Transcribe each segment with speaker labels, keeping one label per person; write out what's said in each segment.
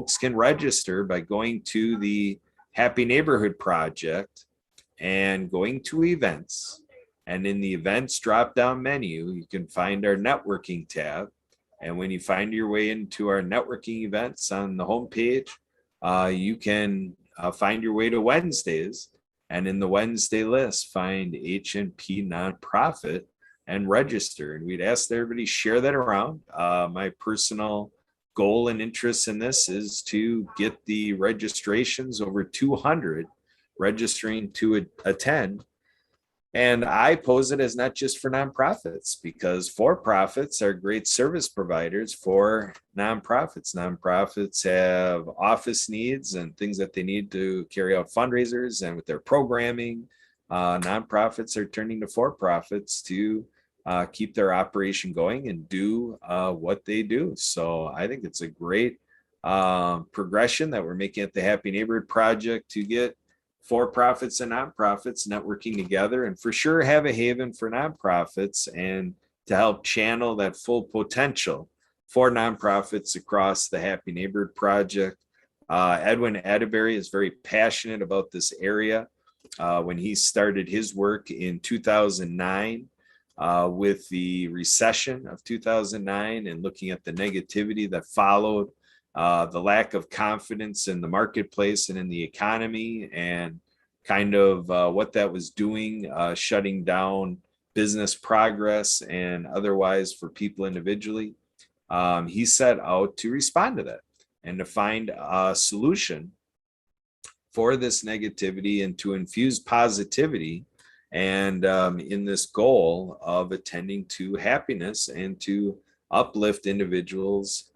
Speaker 1: folks can register by going to the Happy Neighborhood Project and going to events. And in the events drop-down menu, you can find our networking tab. And when you find your way into our networking events on the homepage, you can find your way to Wednesdays. And in the Wednesday list, find HNP Nonprofit and register. And we'd ask that everybody share that around. My personal goal and interest in this is to get the registrations over 200 registering to attend. And I pose it as not just for nonprofits, because for-profits are great service providers for nonprofits. Nonprofits have office needs and things that they need to carry out fundraisers, and with their programming, nonprofits are turning to for-profits to keep their operation going and do what they do. So I think it's a great progression that we're making at the Happy Neighborhood Project to get for-profits and nonprofits networking together, and for sure have a haven for nonprofits and to help channel that full potential for nonprofits across the Happy Neighborhood Project. Edwin Atterbury is very passionate about this area. When he started his work in 2009 with the recession of 2009 and looking at the negativity that followed, the lack of confidence in the marketplace and in the economy, and kind of what that was doing, shutting down business progress and otherwise for people individually. He set out to respond to that and to find a solution for this negativity and to infuse positivity and in this goal of attending to happiness and to uplift individuals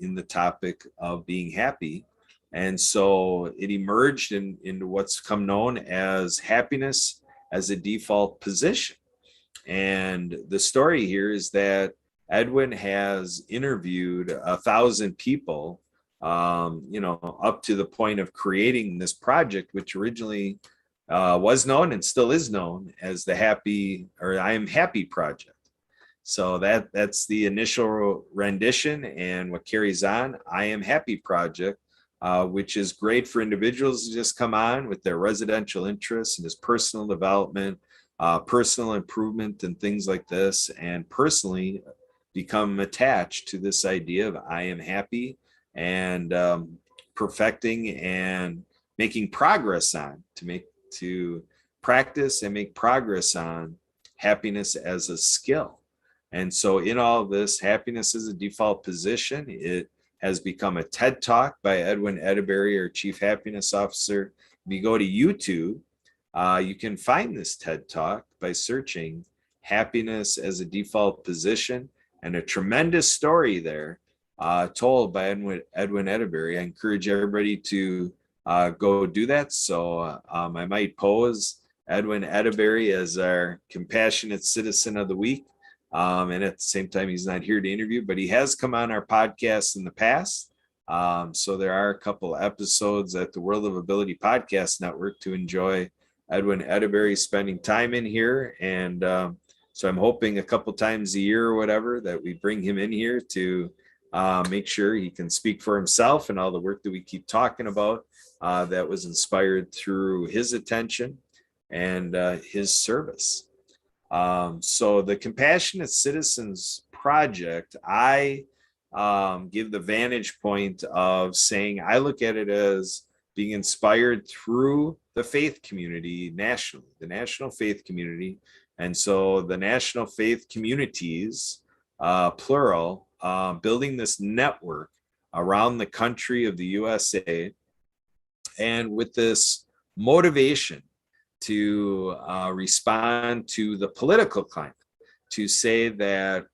Speaker 1: in the topic of being happy. And so it emerged into what's come known as happiness as a default position. And the story here is that Edwin has interviewed 1,000 people, up to the point of creating this project, which originally was known and still is known as the I Am Happy Project. So that's the initial rendition, and what carries on, I Am Happy Project, which is great for individuals to just come on with their residential interests and his personal development, personal improvement and things like this, and personally become attached to this idea of I am happy and perfecting and making progress on to practice and make progress on happiness as a skill. And so in all of this, happiness is a default position. It has become a TED Talk by Edwin Atterbury, our Chief Happiness Officer. If you go to YouTube, you can find this TED Talk by searching happiness as a default position, and a tremendous story there told by Edwin Atterbury. I encourage everybody to go do that. So I might pose Edwin Atterbury as our Compassionate Citizen of the Week. And at the same time, he's not here to interview, but he has come on our podcast in the past. So there are a couple episodes at the World of Ability Podcast Network to enjoy Edwin Atterbury spending time in here. And so I'm hoping a couple times a year or whatever that we bring him in here to make sure he can speak for himself and all the work that we keep talking about that was inspired through his attention and his service. So the Compassionate Citizens Project, I give the vantage point of saying I look at it as being inspired through the faith community nationally, the national faith community. And so the national faith communities, plural, building this network around the country of the USA, and with this motivation to respond to the political climate, to say that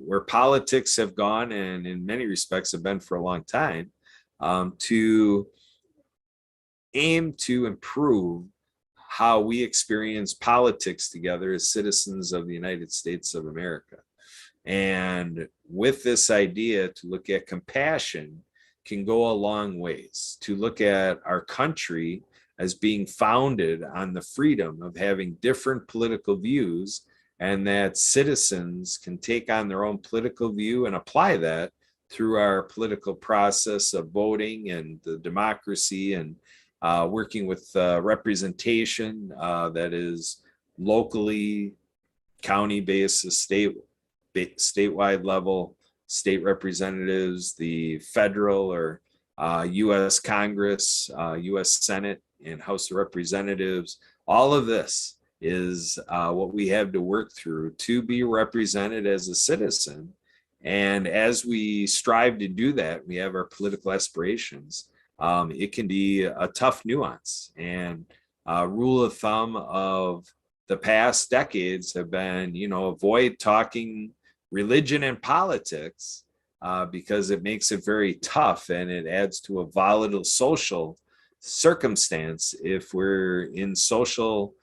Speaker 1: where politics have gone, and in many respects have been for a long time, to aim to improve how we experience politics together as citizens of the United States of America. And with this idea to look at compassion can go a long ways, to look at our country as being founded on the freedom of having different political views, and that citizens can take on their own political view and apply that through our political process of voting and the democracy and working with representation that is locally, county based, statewide level, state representatives, the federal or U.S. Congress, U.S. Senate, and House of Representatives. All of this is what we have to work through to be represented as a citizen. And as we strive to do that, we have our political aspirations. It can be a tough nuance, and rule of thumb of the past decades have been, avoid talking religion and politics because it makes it very tough and it adds to a volatile social circumstance if we're in social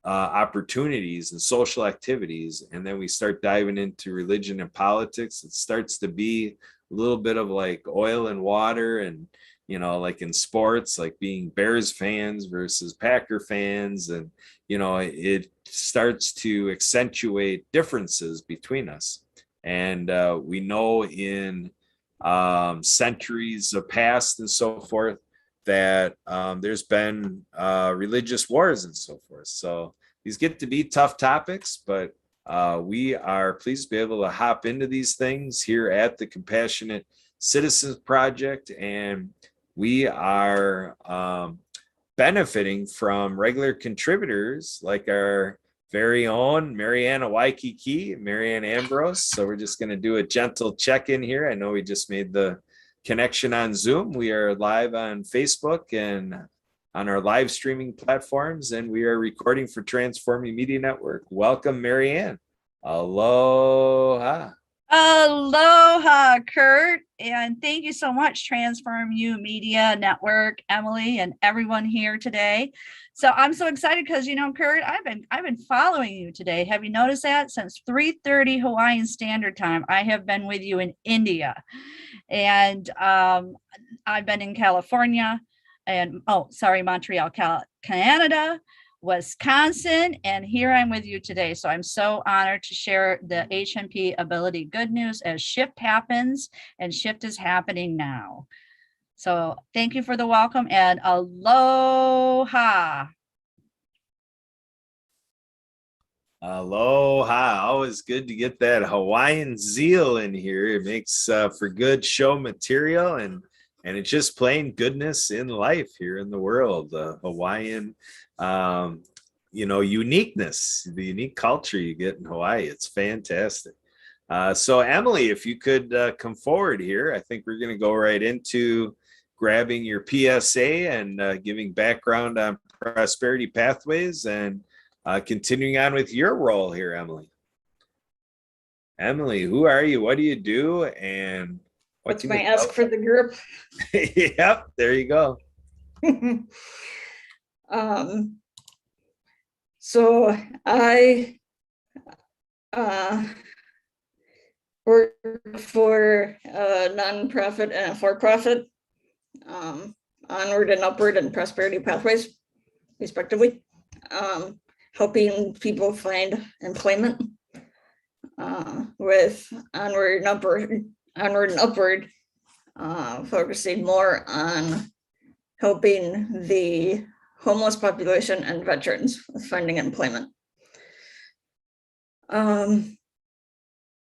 Speaker 1: opportunities and social activities, and then we start diving into religion and politics. It starts to be a little bit of like oil and water, and like in sports, like being Bears fans versus Packer fans, and it starts to accentuate differences between us. And we know in centuries of past and so forth that there's been religious wars and so forth. So these get to be tough topics, but we are pleased to be able to hop into these things here at the Compassionate Citizens Project. And we are benefiting from regular contributors like our very own Mariana Waikiki, Marianne Ambrose. So we're just going to do a gentle check-in here. I know we just made the connection on Zoom. We are live on Facebook and on our live streaming platforms, and we are recording for Transforming Media Network. Welcome, Marianne. Aloha.
Speaker 2: Aloha, Kurt, and thank you so much, Transform You Media Network, Emily, and everyone here today. So I'm so excited because, Kurt, I've been following you today. Have you noticed that? Since 3:30 Hawaiian Standard Time, I have been with you in India, and I've been in California, and Montreal, Canada, Wisconsin, and here I'm with you today. So I'm so honored to share the HMP ability good news as shift happens, and shift is happening now. So thank you for the welcome, and aloha.
Speaker 1: Aloha. Always good to get that Hawaiian zeal in here. It makes for good show material, and it's just plain goodness in life here in the world. Hawaiian uniqueness, the unique culture you get in Hawaii. It's fantastic. So Emily, if you could come forward here, I think we're going to go right into grabbing your PSA and giving background on prosperity pathways and continuing on with your role here, Emily. Emily, who are you? What do you do? And
Speaker 3: what's my ask for the group?
Speaker 1: Yep, there you go.
Speaker 3: So I work for a nonprofit and a for-profit, Onward and Upward and Prosperity Pathways, respectively, helping people find employment with Onward and Upward, focusing more on helping the homeless population and veterans with finding employment.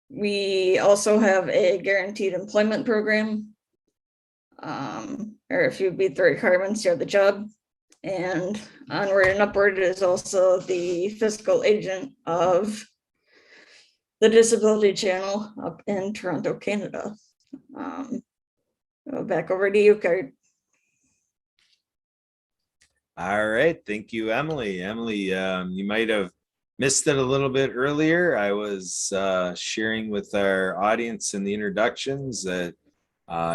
Speaker 3: We also have a guaranteed employment program, or if you meet the requirements, you have the job. And Onward and Upward is also the fiscal agent of the Disability Channel up in Toronto, Canada. Back over to you, Kurt.
Speaker 1: All right. Thank you, Emily. Emily, you might have missed it a little bit earlier. I was sharing with our audience in the introductions that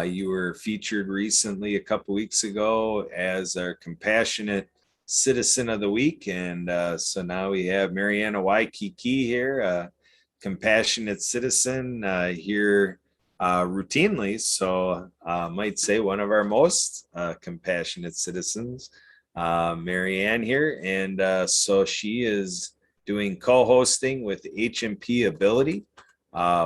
Speaker 1: you were featured recently a couple weeks ago as our Compassionate Citizen of the Week. And so now we have Mariana Waikiki here, a compassionate citizen here routinely. So I might say one of our most compassionate citizens. Marianne here, and so she is doing co-hosting with HMP Ability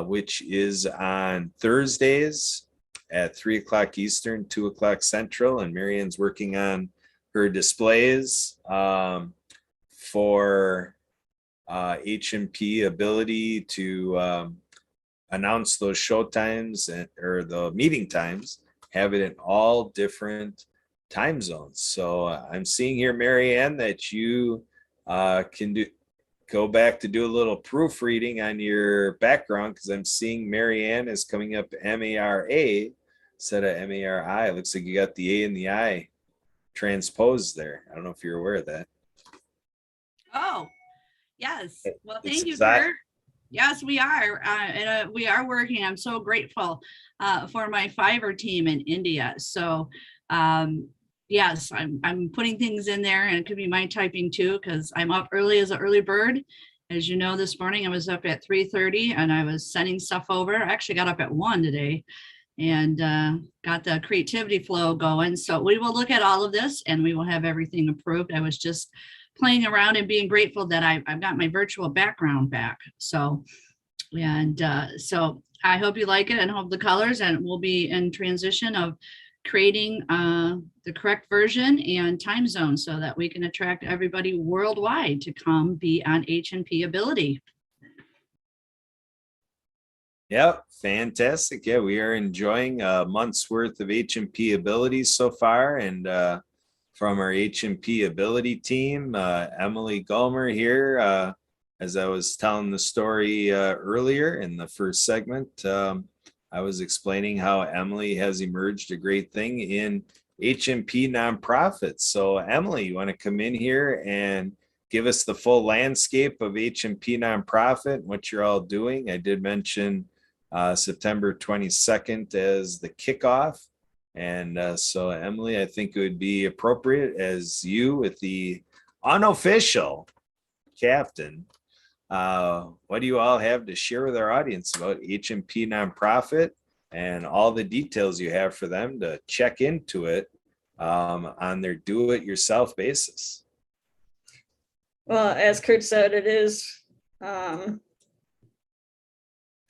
Speaker 1: which is on Thursdays at 3 o'clock Eastern, 2 o'clock Central. And Marianne's working on her displays for H&P ability to announce those show times or the meeting times, have it in all different time zones. So I'm seeing here, Marianne, that you can go back to do a little proofreading on your background, because I'm seeing Marianne is coming up M-A-R-A instead of M-A-R-I. It looks like you got the A and the I transposed there. I don't know if you're aware of that.
Speaker 2: Oh, yes. Well, thank you,
Speaker 1: Is that-
Speaker 2: Kurt. Yes, we are. And we are working. I'm so grateful for my Fiverr team in India. So yes, I'm putting things in there, and it could be my typing too, because I'm up early as an early bird. As you know, this morning I was up at 3:30 and I was sending stuff over. I actually got up at 1 today and got the creativity flow going. So we will look at all of this and we will have everything approved. I was just playing around and being grateful that I've got my virtual background back. So, and so I hope you like it and hope the colors, and we'll be in transition of creating the correct version and time zone so that we can attract everybody worldwide to come be on H&P ability.
Speaker 1: Yep, fantastic. Yeah, we are enjoying a month's worth of H&P abilities so far, and from our H&P ability team, Emily Gulmer here. As I was telling the story earlier in the first segment, I was explaining how Emily has emerged a great thing in H&P nonprofits. So Emily, you want to come in here and give us the full landscape of H&P nonprofit and what you're all doing? I did mention September 22nd as the kickoff. And so Emily, I think it would be appropriate, as you with the unofficial captain, what do you all have to share with our audience about H&P nonprofit and all the details you have for them to check into it on their do-it-yourself basis?
Speaker 3: Well, as Kurt said, it is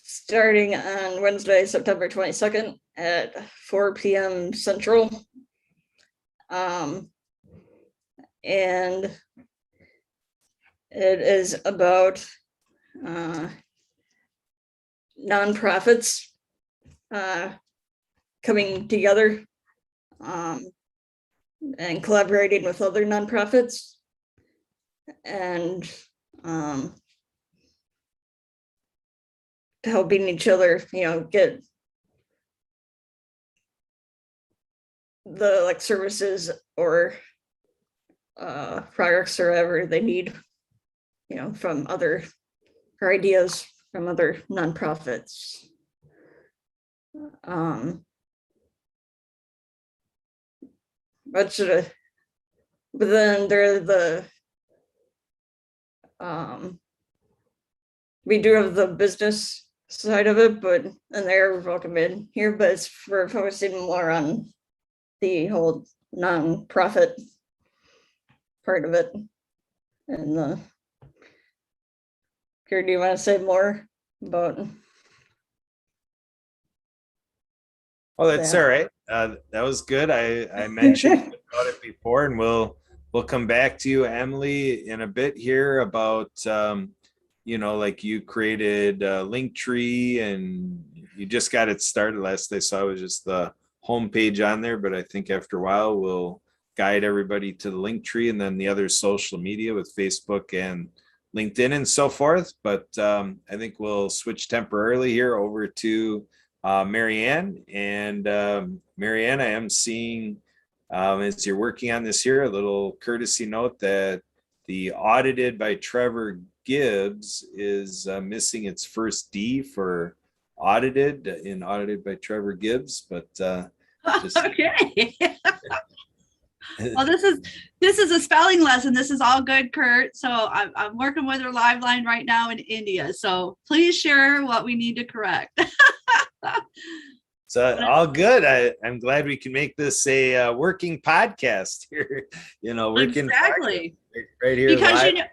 Speaker 3: starting on Wednesday, September 22nd at 4 p.m. Central. And it is about nonprofits coming together and collaborating with other nonprofits, and helping each other, get the services or products or whatever they need, from other, or ideas from other nonprofits. But then there the we do have the business side of it, but and they're welcome in here, but it's for focusing more on the whole nonprofit part of it. And Kurt, do you want to say more about?
Speaker 1: Oh, that's all right. That was good. I mentioned about it before, and we'll come back to you, Emily, in a bit here about like you created a Linktree and you just got it started. Last I saw was just the homepage on there, but I think after a while we'll guide everybody to the Linktree and then the other social media with Facebook and LinkedIn and so forth. But I think we'll switch temporarily here over to Marianne. And Marianne, I am seeing as you're working on this here, a little courtesy note that the audited by Trevor Gibbs is missing its first D for audited in audited by Trevor Gibbs, but
Speaker 2: okay. Well, this is a spelling lesson. This is all good, Kurt. So I'm working with her live line right now in India. So please share what we need to correct.
Speaker 1: So all good. I'm glad we can make this a working podcast here. Working
Speaker 2: exactly
Speaker 1: right here.
Speaker 2: Because
Speaker 1: live.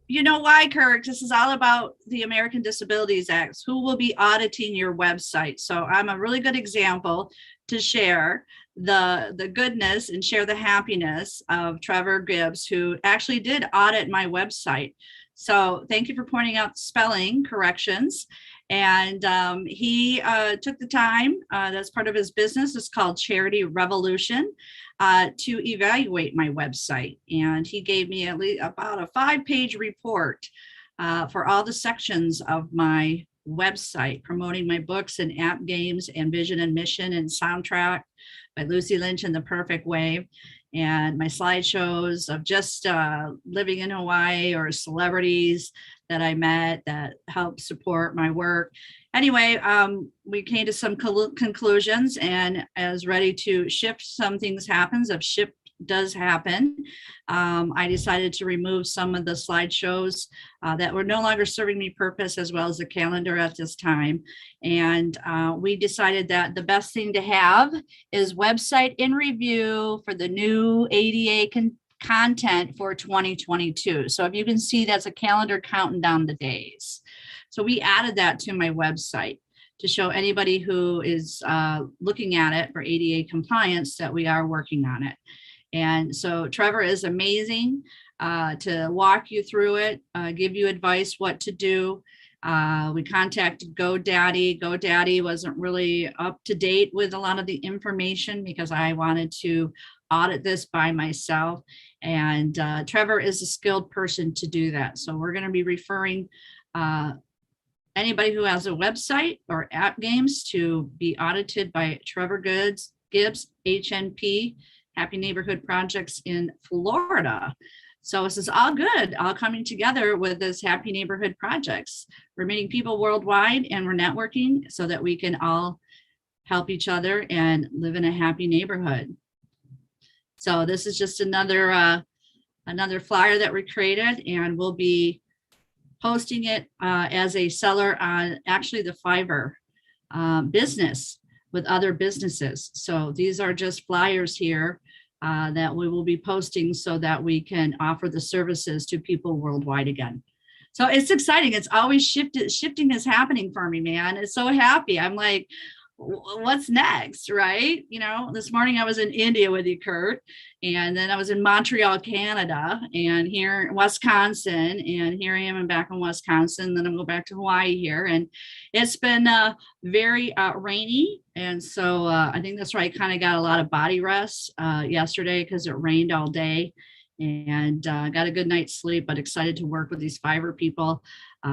Speaker 2: you know why, Kurt? This is all about the American Disabilities Act. Who will be auditing your website? So I'm a really good example to share the goodness and share the happiness of Trevor Gibbs, who actually did audit my website. So thank you for pointing out spelling corrections. And he took the time, that's part of his business. It's called Charity Revolution, to evaluate my website. And he gave me at least about a 5-page report for all the sections of my website, promoting my books and app games and vision and mission and soundtrack by Lucy Lynch and the Perfect Way, and my slideshows of just living in Hawaii or celebrities that I met that helped support my work. Anyway, we came to some conclusions, and as ready to shift some things happens, if shift does happen, I decided to remove some of the slideshows that were no longer serving me purpose, as well as the calendar at this time. And we decided that the best thing to have is website in review for the new ADA content for 2022. So if you can see, that's a calendar counting down the days. So we added that to my website to show anybody who is looking at it for ADA compliance that we are working on it. And so Trevor is amazing to walk you through it, give you advice what to do. We contacted GoDaddy. GoDaddy wasn't really up to date with a lot of the information because I wanted to audit this by myself. And Trevor is a skilled person to do that. So we're going to be referring anybody who has a website or app games to be audited by Trevor Gibbs, HNP, Happy Neighborhood Projects in Florida. So this is all good, all coming together with this Happy Neighborhood Projects. We're meeting people worldwide and we're networking so that we can all help each other and live in a happy neighborhood. So this is just another flyer that we created, and we'll be posting it as a seller on actually the Fiverr business with other businesses. So these are just flyers here that we will be posting so that we can offer the services to people worldwide again. So it's exciting. It's always shifting is happening for me, man. It's so happy. I'm like, what's next, right? You know, this morning I was in India with you, Kurt, and then I was in Montreal, Canada, and here in Wisconsin, and here I am, I'm back in Wisconsin, then I'm going back to Hawaii here, and it's been very rainy, and so I think that's why I kind of got a lot of body rest yesterday because it rained all day, and got a good night's sleep, but excited to work with these Fiverr people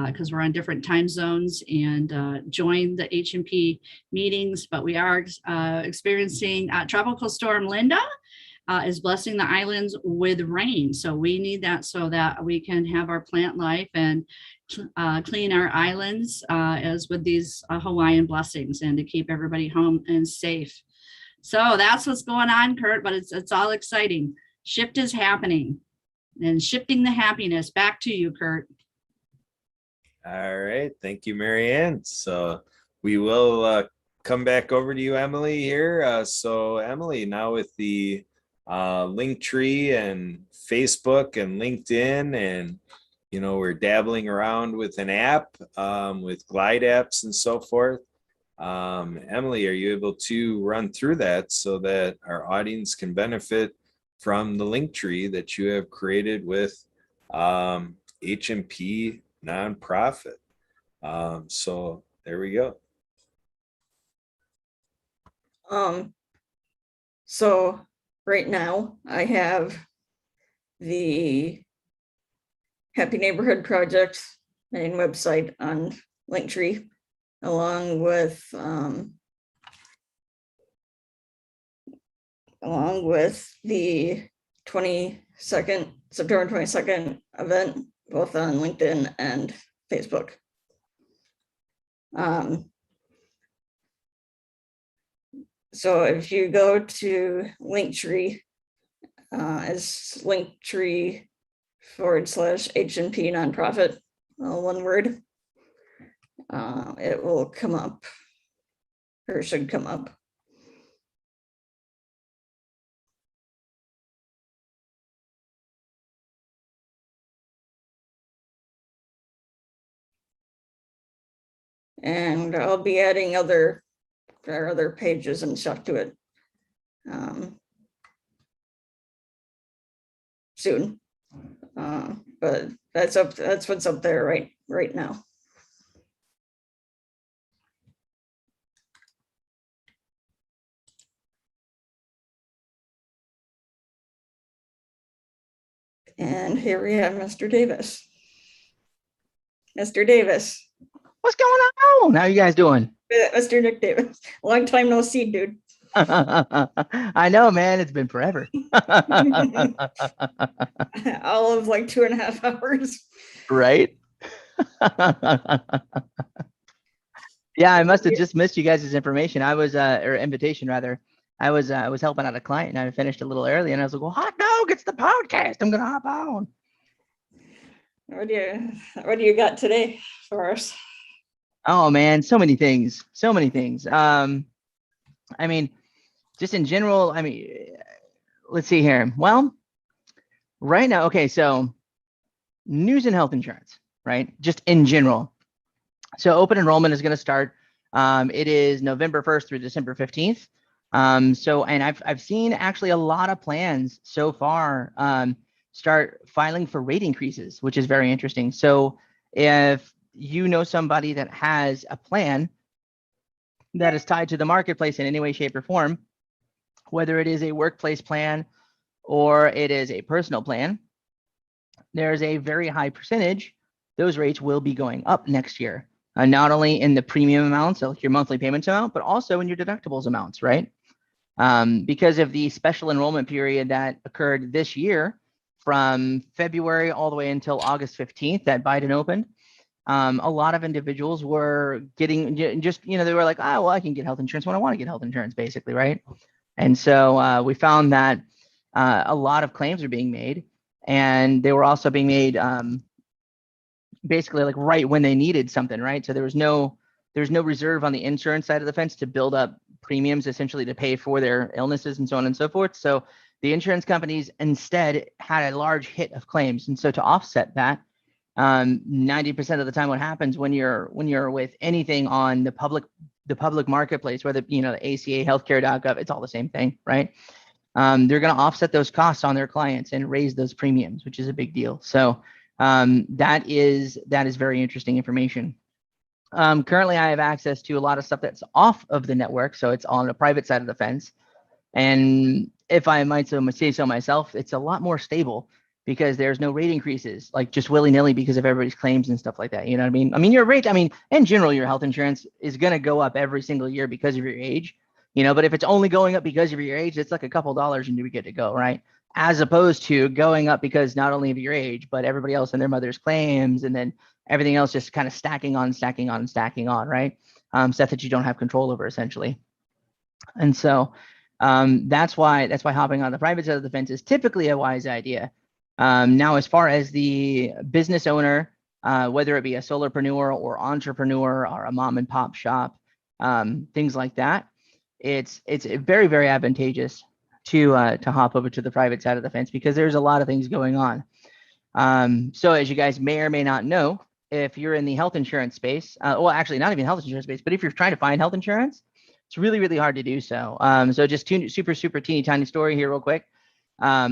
Speaker 2: because we're on different time zones and join the HMP meetings, but we are experiencing Tropical Storm Linda is blessing the islands with rain. So we need that so that we can have our plant life and clean our islands as with these Hawaiian blessings and to keep everybody home and safe. So that's what's going on, Kurt, but it's all exciting. Shift is happening and shifting the happiness. Back to you, Kurt.
Speaker 1: All right. Thank you, Marianne. So we will come back over to you, Emily, here. So Emily, now with the Linktree and Facebook and LinkedIn, and, you know, we're dabbling around with an app, with Glide apps and so forth. Emily, are you able to run through that so that our audience can benefit from the Linktree that you have created with HMP nonprofit? So there we go.
Speaker 3: So right now I have the Happy Neighborhood Project main website on Linktree, along with the September 22nd event, both on LinkedIn and Facebook. So if you go to Linktree, as Linktree /HNP nonprofit, one word, it will come up, or should come up. And I'll be adding other pages and stuff to it soon. But that's what's up there right now. And here we have Mr. Davis. Mr. Davis.
Speaker 4: What's going on? How you guys doing?
Speaker 3: Mr. Nick Davis. Long time no see, dude.
Speaker 4: I know, man. It's been forever.
Speaker 3: All of like 2.5 hours.
Speaker 4: Right? Yeah, I must have just missed you guys' information. I was, or invitation rather. I was helping out a client and I finished a little early and I was like, well, hot dog, it's the podcast. I'm gonna hop on.
Speaker 3: What do you got today for us?
Speaker 4: Oh man, so many things. I mean, just in general, I mean, let's see here. Well, right now, okay, so news and health insurance, right? Just in general. So open enrollment is going to start. It is November 1st through December 15th. So, and I've seen actually a lot of plans so far start filing for rate increases, which is very interesting. So if you know somebody that has a plan that is tied to the marketplace in any way, shape, or form, whether it is a workplace plan or it is a personal plan, there's a very high percentage those rates will be going up next year. Not only in the premium amounts, so your monthly payments amount, but also in your deductibles amounts, right? Because of the special enrollment period that occurred this year from February all the way until August 15th that Biden opened, a lot of individuals were getting just, they were like, oh, well, I can get health insurance when I want to get health insurance, basically, right? And so we found that a lot of claims are being made, and they were also being made basically like right when they needed something, right? So there's no reserve on the insurance side of the fence to build up premiums essentially to pay for their illnesses and so on and so forth. So the insurance companies instead had a large hit of claims. And so to offset that, 90% of the time what happens when you're with anything on the public marketplace, whether, the ACA, healthcare.gov, it's all the same thing, right? They're going to offset those costs on their clients and raise those premiums, which is a big deal. So that is very interesting information. Currently, I have access to a lot of stuff that's off of the network, so it's on the private side of the fence. And if I might say so myself, it's a lot more stable because there's no rate increases, like just willy-nilly because of everybody's claims and stuff like that. You know what I mean? I mean, your rate, in general, your health insurance is going to go up every single year because of your age, but if it's only going up because of your age, it's like a couple dollars and you're good to go, right? As opposed to going up because not only of your age, but everybody else and their mother's claims, and then everything else just kind of stacking on, right? Stuff that you don't have control over, essentially. And so that's why hopping on the private side of the fence is typically a wise idea. Now, as far as the business owner, whether it be a solopreneur or entrepreneur or a mom and pop shop, things like that, it's very, very advantageous to hop over to the private side of the fence because there's a lot of things going on. So as you guys may or may not know, if you're in the health insurance space, well, actually not even health insurance space, but if you're trying to find health insurance, it's really, really hard to do so. So just super teeny tiny story here real quick. I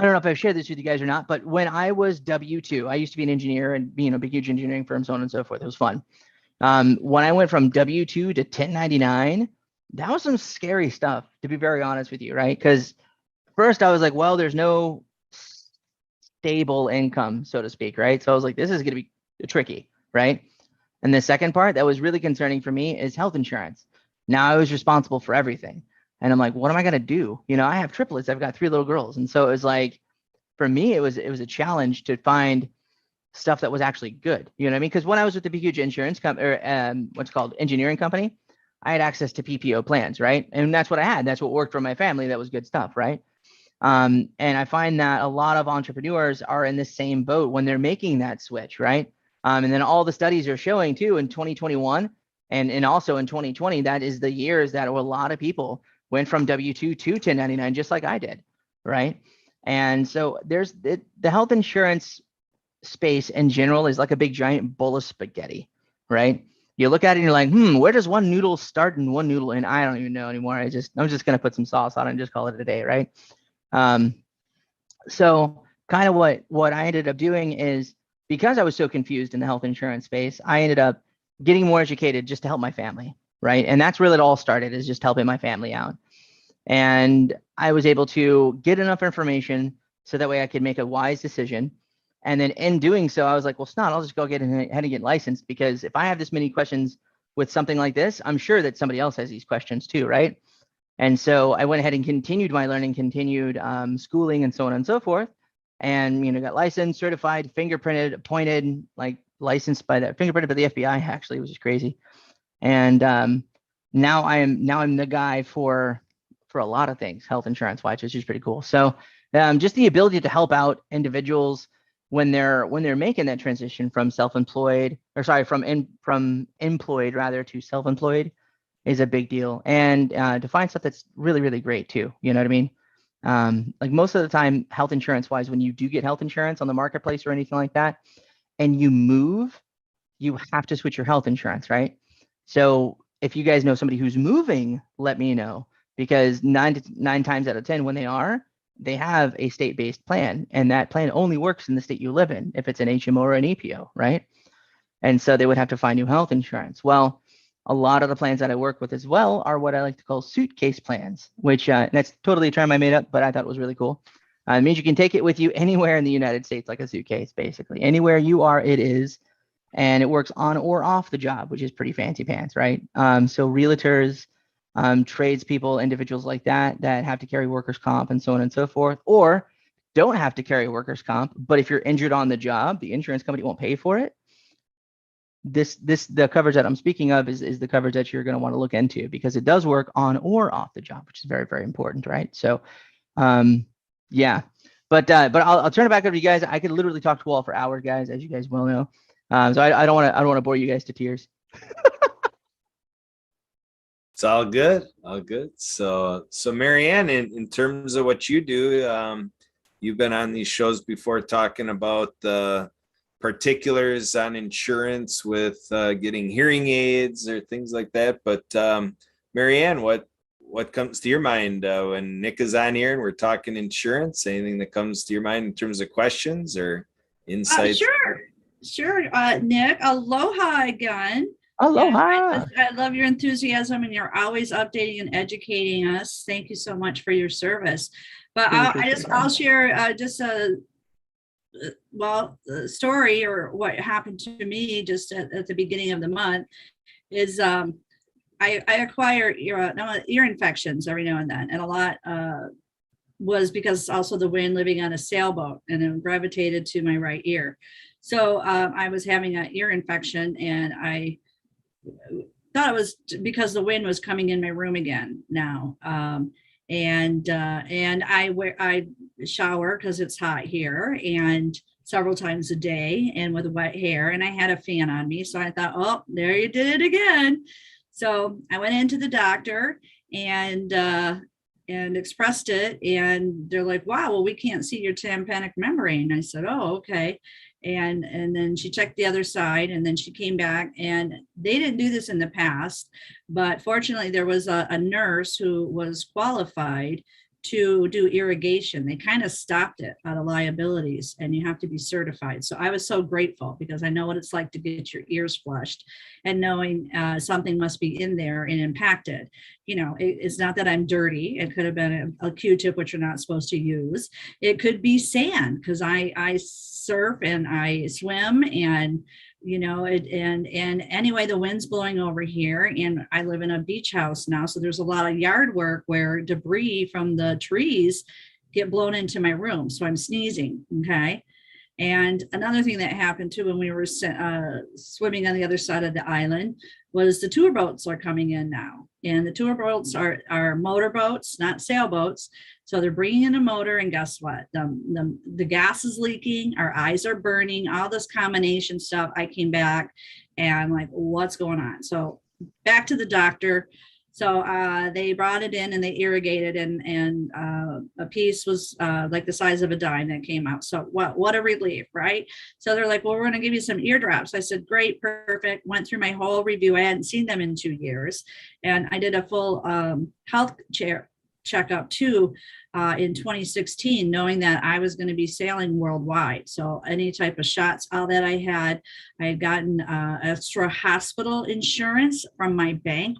Speaker 4: don't know if I've shared this with you guys or not, but when I was W-2, I used to be an engineer and big, huge engineering firm, so on and so forth. It was fun. When I went from W-2 to 1099, that was some scary stuff, to be very honest with you, right? Because first I was like, well, there's no stable income, so to speak, right? So I was like, this is going to be tricky, right? And the second part that was really concerning for me is health insurance. Now I was responsible for everything. And I'm like, what am I going to do? I have triplets. I've got 3 little girls. And so it was like, for me, it was a challenge to find stuff that was actually good. You know what I mean? Because when I was with the big, huge insurance engineering company, I had access to PPO plans, right? And that's what I had. That's what worked for my family. That was good stuff, right? And I find that a lot of entrepreneurs are in the same boat when they're making that switch, right? And then all the studies are showing too in 2021 and also in 2020, that is the years that a lot of people went from W-2 to 1099, just like I did, right? And so there's the health insurance space in general is like a big giant bowl of spaghetti, right? you look at it and you're like, where does one noodle start and one noodle end? I don't even know anymore. I'm just going to put some sauce on it and just call it a day. Right. So kind of what I ended up doing is, because I was so confused in the health insurance space, I ended up getting more educated just to help my family. Right. And that's really it all started, is just helping my family out. And I was able to get enough information so that way I could make a wise decision. And then in doing so, I was like, well, snot, I'll just go get ahead and get licensed, because if I have this many questions with something like this, I'm sure that somebody else has these questions too, right? And so I went ahead and continued my learning, continued schooling, and so on and so forth. And, got licensed, certified, fingerprinted, appointed, like licensed by fingerprinted by the FBI, actually, which is crazy. And now I'm the guy for a lot of things, health insurance wise, which is pretty cool. So just the ability to help out individuals when they're making that transition from self-employed, from employed rather to self-employed, is a big deal. And to find stuff that's really, really great too. You know what I mean? Like most of the time, health insurance wise, when you do get health insurance on the marketplace or anything like that, and you move, you have to switch your health insurance, right? So if you guys know somebody who's moving, let me know, because 9 times out of 10, when they have a state-based plan, and that plan only works in the state you live in, if it's an HMO or an EPO, right? And so they would have to find new health insurance. Well, a lot of the plans that I work with as well are what I like to call suitcase plans, which that's totally a term I made up, but I thought it was really cool. It means you can take it with you anywhere in the United States, like a suitcase, basically. Anywhere you are, it is. And it works on or off the job, which is pretty fancy pants, right? So realtors, tradespeople, individuals like that have to carry workers' comp and so on and so forth, or don't have to carry workers' comp, but if you're injured on the job, the insurance company won't pay for it. The coverage that I'm speaking of is the coverage that you're going to want to look into, because it does work on or off the job, which is very, very important, right? So, yeah. But I'll turn it back over to you guys. I could literally talk to you all for hours, guys, as you guys well know. So I don't want to bore you guys to tears.
Speaker 1: It's all good. All good. So Marianne, in terms of what you do, you've been on these shows before talking about the particulars on insurance with getting hearing aids or things like that. But Marianne, what comes to your mind when Nick is on here and we're talking insurance? Anything that comes to your mind in terms of questions or insights?
Speaker 2: Sure. Nick, aloha again.
Speaker 4: Aloha.
Speaker 2: I love your enthusiasm, and you're always updating and educating us. Thank you so much for your service. But I'll share just a story, or what happened to me just at the beginning of the month is I acquire ear infections every now and then, and a lot was because also the wind, living on a sailboat, and it gravitated to my right ear. So I was having an ear infection, and I thought it was because the wind was coming in my room again now. And I shower because it's hot here, and several times a day, and with wet hair, and I had a fan on me. So I thought, oh, there you did it again. So I went into the doctor and expressed it, and they're like, wow, well, we can't see your tympanic membrane. I said, oh, okay. And then she checked the other side, and then she came back, and they didn't do this in the past, but fortunately there was a nurse who was qualified to do irrigation. They kind of stopped it out of liabilities, and you have to be certified. So I was so grateful, because I know what it's like to get your ears flushed, and knowing something must be in there and impacted. It's not that I'm dirty. It could have been a Q-tip, which you're not supposed to use. It could be sand, because I surf and I swim, and and anyway, the wind's blowing over here, and I live in a beach house now, so there's a lot of yard work where debris from the trees get blown into my room, so I'm sneezing. Okay. And another thing that happened too, when we were swimming on the other side of the island, was the tour boats are coming in now, and the tour boats are motor boats, not sailboats. So they're bringing in a motor, and guess what? The gas is leaking, our eyes are burning, all this combination stuff. I came back and I'm like, what's going on? So back to the doctor. So they brought it in and they irrigated, and a piece was like the size of a dime that came out. So what a relief, right? So they're like, well, we're going to give you some eardrops. I said, great, perfect. Went through my whole review. I hadn't seen them in 2 years. And I did a full health checkup too in 2016, knowing that I was going to be sailing worldwide. So any type of shots, all that I had gotten extra hospital insurance from my bank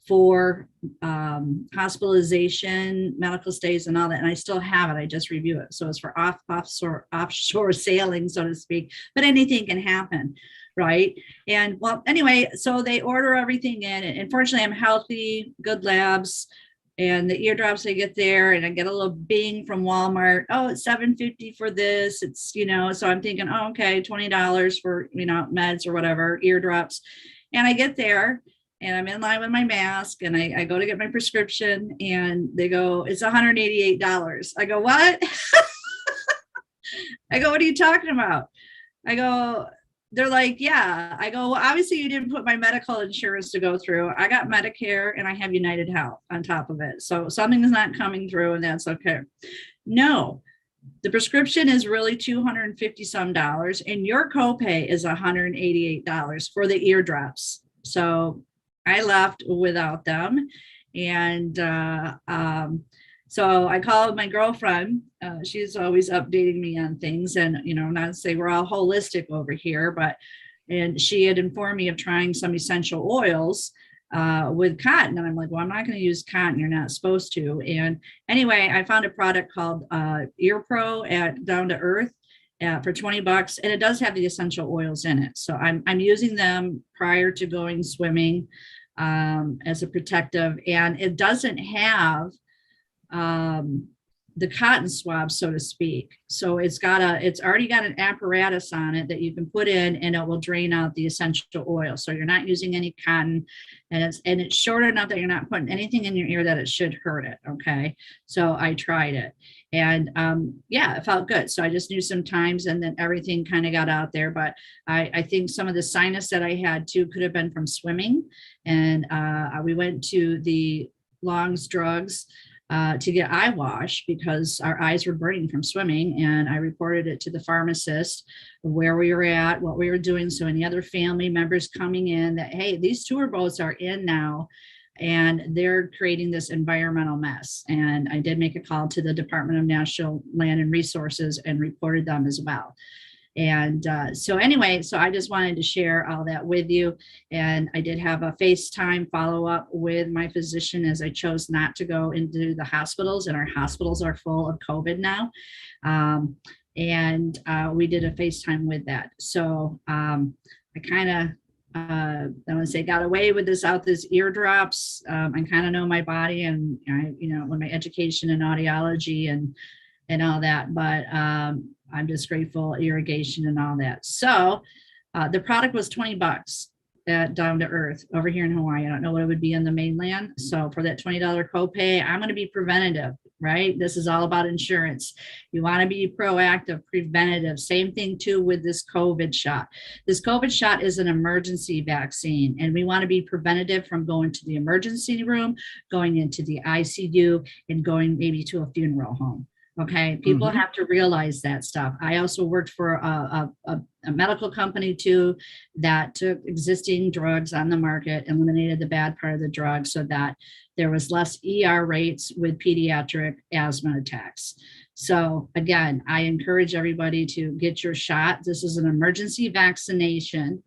Speaker 2: for hospitalization, medical stays, and all that. And I still have it. I just review it. So it's for offshore sailing, so to speak. But anything can happen, right? And well, anyway, so they order everything in. And fortunately, I'm healthy, good labs. And the eardrops I get there, and I get a little bing from Walmart. Oh, it's $7.50 for this. It's, you know, so I'm thinking, oh, okay, $20 for, you know, meds or whatever, eardrops. And I get there and I'm in line with my mask, and I go to get my prescription, and they go, it's $188. I go, what? I go, what are you talking about? I go, they're like, yeah. I go, well, obviously you didn't put my medical insurance to go through. I got Medicare and I have United Health on top of it. So something is not coming through, and that's okay. No, the prescription is really $250 some, and your copay is $188 for the eardrops. So I left without them. And so I called my girlfriend. She's always updating me on things, and, you know, not to say we're all holistic over here, and she had informed me of trying some essential oils with cotton. And I'm like, well, I'm not going to use cotton. You're not supposed to. And anyway, I found a product called Ear Pro at Down to Earth for $20, and it does have the essential oils in it. So I'm using them prior to going swimming as a protective, and it doesn't have the cotton swab, so to speak. So it's already got an apparatus on it that you can put in, and it will drain out the essential oil. So you're not using any cotton, and it's short enough that you're not putting anything in your ear that it should hurt it. Okay. So I tried it, and yeah, it felt good. So I just knew some times, and then everything kind of got out there. But I think some of the sinus that I had too could have been from swimming. And we went to the Long's Drugs to get eye wash because our eyes were burning from swimming. And I reported it to the pharmacist where we were at, what we were doing. So any other family members coming in that, hey, these tour boats are in now and they're creating this environmental mess. And I did make a call to the Department of National Land and Resources and reported them as well. And so anyway, so I just wanted to share all that with you. And I did have a FaceTime follow-up with my physician, as I chose not to go into the hospitals, and our hospitals are full of COVID now. And we did a FaceTime with that. So I kind of, I want to say, got away with this eardrops. I kind of know my body, and I, you know, with my education in audiology and all that, but I'm just grateful, irrigation and all that. So the product was $20 at Down to Earth over here in Hawaii. I don't know what it would be in the mainland. So for that $20 copay, I'm going to be preventative, right? This is all about insurance. You want to be proactive, preventative. Same thing too with this COVID shot. This COVID shot is an emergency vaccine, and we want to be preventative from going to the emergency room, going into the ICU, and going maybe to a funeral home. Okay, people have to realize that stuff. I also worked for a medical company too that took existing drugs on the market, eliminated the bad part of the drug so that there was less ER rates with pediatric asthma attacks. So again, I encourage everybody to get your shot. This is an emergency vaccination,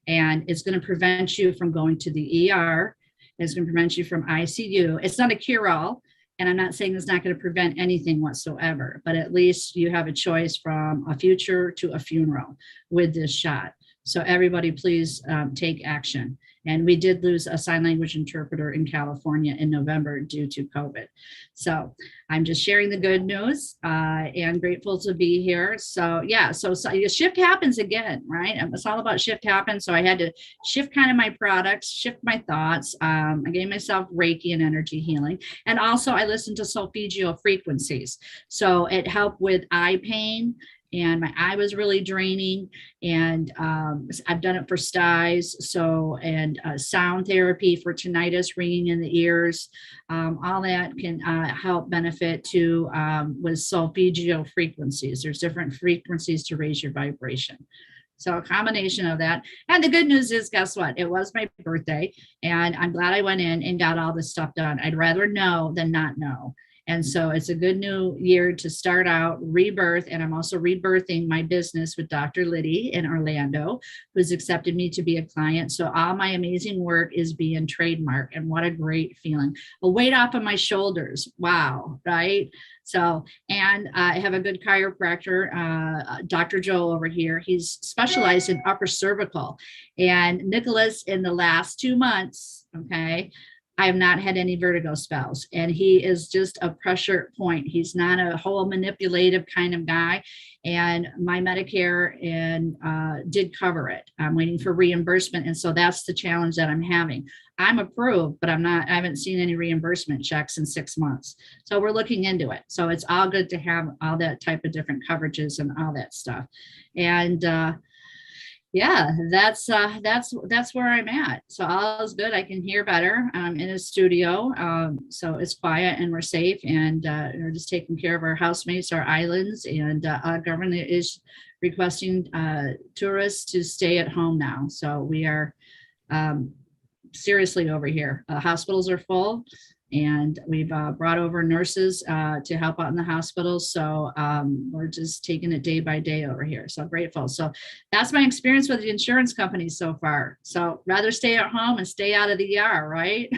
Speaker 2: and it's going to prevent you from going to the ER. It's going to prevent you from ICU. It's not a cure-all. And I'm not saying it's not going to prevent anything whatsoever, but at least you have a choice from a future to a funeral with this shot. So everybody, please take action. And we did lose a sign language interpreter in California in November due to COVID. So I'm just sharing the good news and grateful to be here. So yeah, so shift happens again, right? It's all about shift happens. So I had to shift kind of my products, shift my thoughts. I gave myself Reiki and energy healing. And also I listened to solfeggio frequencies. So it helped with eye pain and my eye was really draining. And I've done it for styes, so, and sound therapy for tinnitus, ringing in the ears. All that can help benefit to with solfeggio frequencies. There's different frequencies to raise your vibration. So a combination of that. And the good news is, guess what? It was my birthday, and I'm glad I went in and got all this stuff done. I'd rather know than not know. And so it's a good new year to start out, rebirth. And I'm also rebirthing my business with Dr. Liddy in Orlando, who's accepted me to be a client. So all my amazing work is being trademarked. And what a great feeling. A weight off of my shoulders. Wow. Right. So, and I have a good chiropractor, Dr. Joe over here. He's specialized in upper cervical. And Nicholas, in the last 2 months, okay, I have not had any vertigo spells, and he is just a pressure point. He's not a whole manipulative kind of guy. And my Medicare and did cover it. I'm waiting for reimbursement. And so that's the challenge that I'm having. I'm approved, but I haven't seen any reimbursement checks in 6 months. So we're looking into it. So it's all good to have all that type of different coverages and all that stuff. And yeah, that's where I'm at. So all is good. I can hear better. I'm in a studio, so it's quiet and we're safe, and we're just taking care of our housemates, our islands, and our government is requesting tourists to stay at home now. So we are seriously over here. Hospitals are full. And we've brought over nurses to help out in the hospitals. So we're just taking it day by day over here. So grateful. So that's my experience with the insurance companies so far. So rather stay at home and stay out of the ER, right?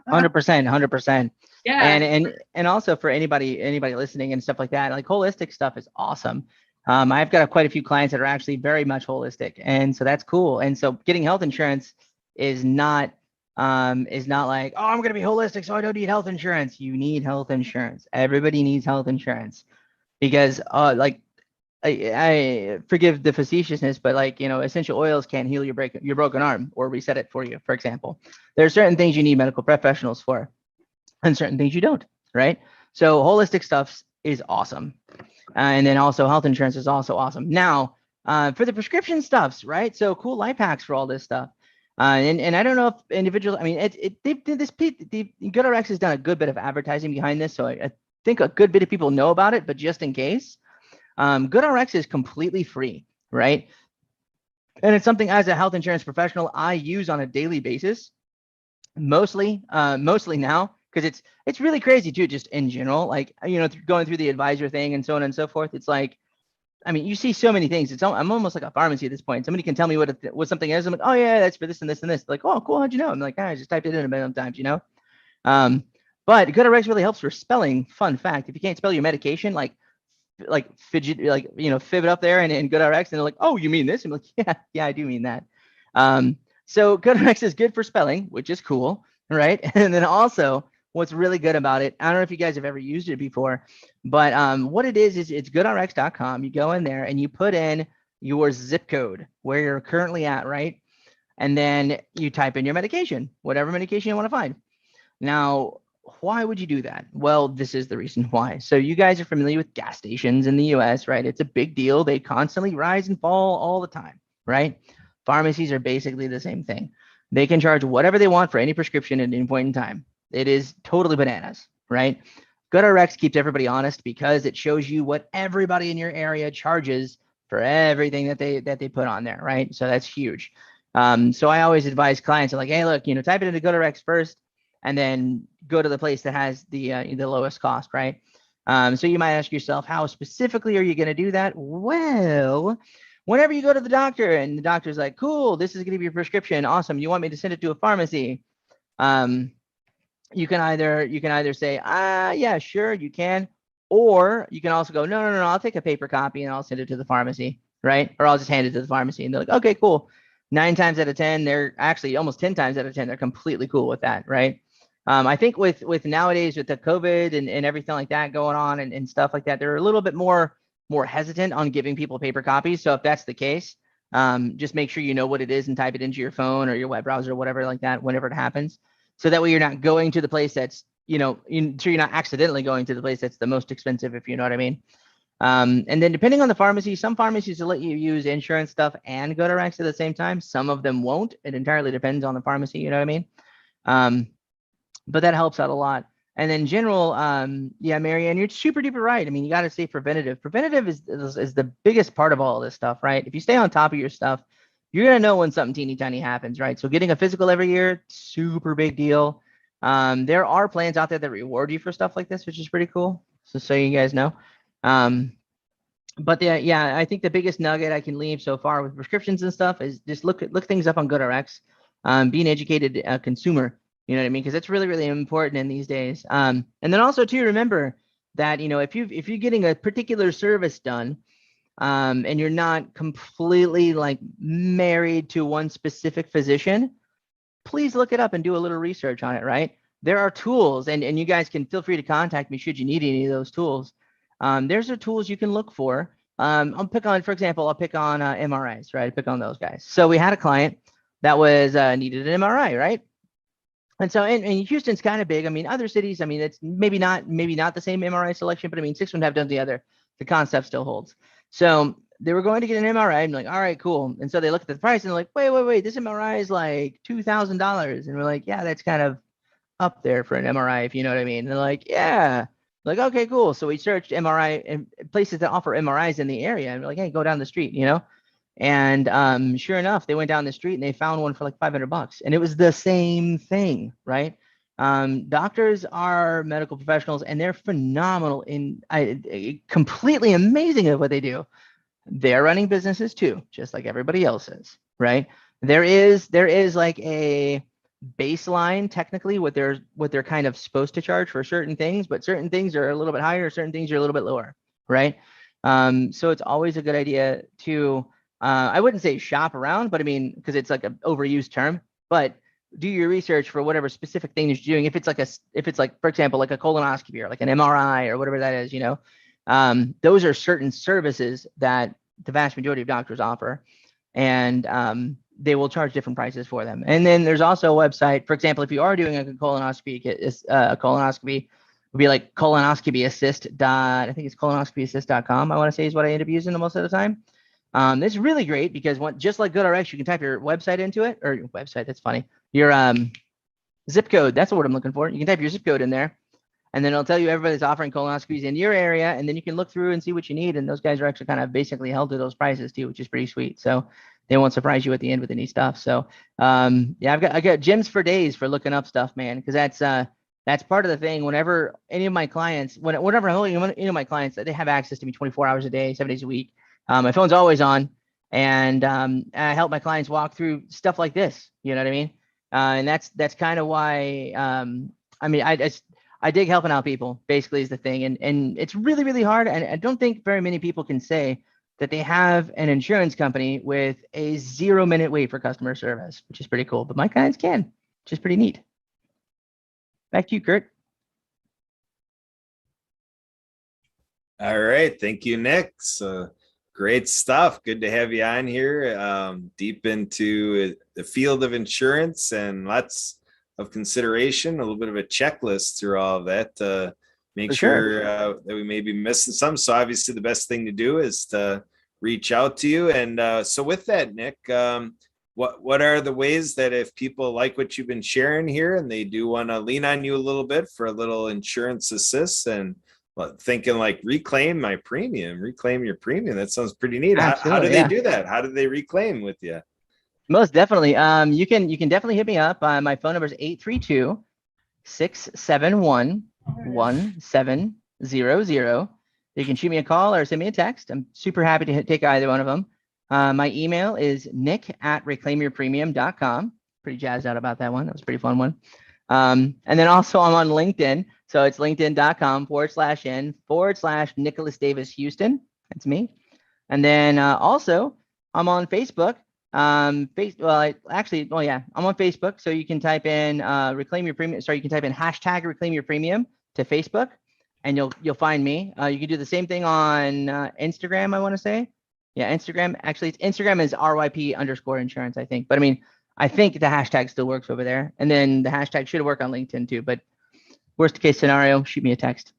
Speaker 4: 100%.
Speaker 2: Yeah.
Speaker 4: And also for anybody listening and stuff like that, like holistic stuff is awesome. I've got quite a few clients that are actually very much holistic. And so that's cool. And so getting health insurance is not like, oh, I'm going to be holistic, so I don't need health insurance. You need health insurance. Everybody needs health insurance because like I forgive the facetiousness, but like, essential oils can't heal your broken arm or reset it for you. For example, there are certain things you need medical professionals for and certain things you don't. Right. So holistic stuff is awesome. And then also health insurance is also awesome. Now for the prescription stuffs, right? So cool life hacks for all this stuff. And I don't know if individuals, I mean, GoodRx has done a good bit of advertising behind this. So I think a good bit of people know about it, but just in case, GoodRx is completely free, right? And it's something as a health insurance professional I use on a daily basis, mostly now, because it's really crazy too, just in general, like, going through the advisor thing and so on and so forth. It's like, I mean, you see so many things. I'm almost like a pharmacy at this point. Somebody can tell me what something is. I'm like, oh yeah, that's for this and this and this. Like, oh, cool. How'd you know? I'm like, I just typed it in a million times, But GoodRx really helps for spelling. Fun fact: if you can't spell your medication, like fidget, fib it up there and GoodRx, and they're like, oh, you mean this? I'm like, yeah, I do mean that. So GoodRx is good for spelling, which is cool, right? And then also, what's really good about it, I don't know if you guys have ever used it before, but what it is it's goodrx.com. You go in there and you put in your zip code where you're currently at, right? And then you type in your medication, whatever medication you want to find. Now, why would you do that? Well, this is the reason why. So you guys are familiar with gas stations in the US, right? It's a big deal. They constantly rise and fall all the time, right? Pharmacies are basically the same thing. They can charge whatever they want for any prescription at any point in time. It is totally bananas, right? GoodRx keeps everybody honest because it shows you what everybody in your area charges for everything that they put on there, right? So that's huge. So I always advise clients, like, hey, look, type it into GoodRx first, and then go to the place that has the lowest cost, right? So you might ask yourself, how specifically are you going to do that? Well, whenever you go to the doctor and the doctor's like, cool, this is going to be your prescription, awesome, you want me to send it to a pharmacy? You can either say, yeah, sure, you can, or you can also go, no, I'll take a paper copy and I'll send it to the pharmacy, right? Or I'll just hand it to the pharmacy, and they're like, okay, cool. 9 times out of 10, they're actually almost 10 times out of 10, they're completely cool with that, right? I think with nowadays with the COVID and everything like that going on and stuff like that, they're a little bit more hesitant on giving people paper copies. So if that's the case, just make sure you know what it is and type it into your phone or your web browser or whatever like that whenever it happens. So that way you're not going to the place that's, so you're not accidentally going to the place that's the most expensive, if you know what I mean. And then depending on the pharmacy, some pharmacies will let you use insurance stuff and GoodRx at the same time. Some of them won't. It entirely depends on the pharmacy. You know what I mean? But that helps out a lot. And then general, yeah, Marianne, you're super duper right. I mean, you got to stay preventative. Preventative is the biggest part of all of this stuff, right? If you stay on top of your stuff, you're going to know when something teeny tiny happens, right? So getting a physical every year, super big deal. There are plans out there that reward you for stuff like this, which is pretty cool. So you guys know. But yeah, I think the biggest nugget I can leave so far with prescriptions and stuff is just look things up on GoodRx. Be an educated consumer. You know what I mean? Because it's really, really important in these days. And then also too, remember that, if you're getting a particular service done, and you're not completely like married to one specific physician, please look it up and do a little research on it, right? There are tools, and you guys can feel free to contact me should you need any of those tools. There's tools you can look for. For example, I'll pick on MRIs, right? Pick on those guys. So we had a client that was needed an MRI, right? And so, and Houston's kind of big. I mean, other cities, I mean, it's maybe not the same MRI selection, but I mean, 6 wouldn't have done the other. The concept still holds. So they were going to get an MRI. And like, all right, cool. And so they looked at the price and they're like, wait, this MRI is like $2,000. And we're like, yeah, that's kind of up there for an MRI, if you know what I mean. And they're like, yeah. Like, okay, cool. So we searched MRI and places that offer MRIs in the area. And we're like, hey, go down the street, And sure enough, they went down the street and they found one for like $500, and it was the same thing, right? Doctors are medical professionals, and they're phenomenal completely amazing at what they do. They're running businesses too, just like everybody else is, right? There is like a baseline, technically, what they're kind of supposed to charge for certain things, but certain things are a little bit higher, certain things are a little bit lower, right? So it's always a good idea to I wouldn't say shop around, but I mean, because it's like an overused term, but do your research for whatever specific thing you're doing. If it's like, for example, like a colonoscopy or like an MRI or whatever that is, those are certain services that the vast majority of doctors offer, and they will charge different prices for them. And then there's also a website, for example, if you are doing a colonoscopy, a colonoscopy would be like colonoscopyassist. I think it's colonoscopyassist.com. I want to say is what I end up using most of the time. It's really great because just like GoodRx, you can type your website into it, or your website. That's funny. Your zip code. That's the word I'm looking for. You can type your zip code in there, and then it'll tell you everybody's offering colonoscopies in your area, and then you can look through and see what you need. And those guys are actually kind of basically held to those prices too, which is pretty sweet. So they won't surprise you at the end with any stuff. So yeah, I got gems for days for looking up stuff, man, because that's part of the thing. Whenever any of my clients, my clients, they have access to me 24 hours a day, 7 days a week. My phone's always on, and I help my clients walk through stuff like this. You know what I mean? And that's kind of why. I dig helping out people. Basically, is the thing, and it's really, really hard. And I don't think very many people can say that they have an insurance company with a 0-minute wait for customer service, which is pretty cool. But my clients can, which is pretty neat. Back to you, Kurt.
Speaker 1: All right, thank you, Nick. So great stuff. Good to have you on here. Deep into the field of insurance and lots of consideration, a little bit of a checklist through all of that to make sure that we may be missing some. So obviously the best thing to do is to reach out to you. And so with that, Nick, what are the ways that if people like what you've been sharing here and they do want to lean on you a little bit for a little insurance assist and thinking like reclaim your premium, that sounds pretty neat. How do they do that? How do they reclaim with you?
Speaker 4: Most definitely. You can definitely hit me up. My phone number is 832-671-1700. You can shoot me a call or send me a text. I'm super happy to take either one of them. My email is nick@reclaimyourpremium.com. Pretty jazzed out about that one. That was a pretty fun one. And then also I'm on LinkedIn. So it's linkedin.com/n/Nicholas Davis Houston. That's me. And then also I'm on Facebook. I'm on Facebook. So you can type in reclaim your premium. Sorry, you can type in hashtag reclaim your premium to Facebook, and you'll find me. You can do the same thing on Instagram, I want to say. Yeah, Instagram. Actually, Instagram is RYP_insurance, I think. But I mean, I think the hashtag still works over there. And then the hashtag should work on LinkedIn too. But worst case scenario, shoot me a text.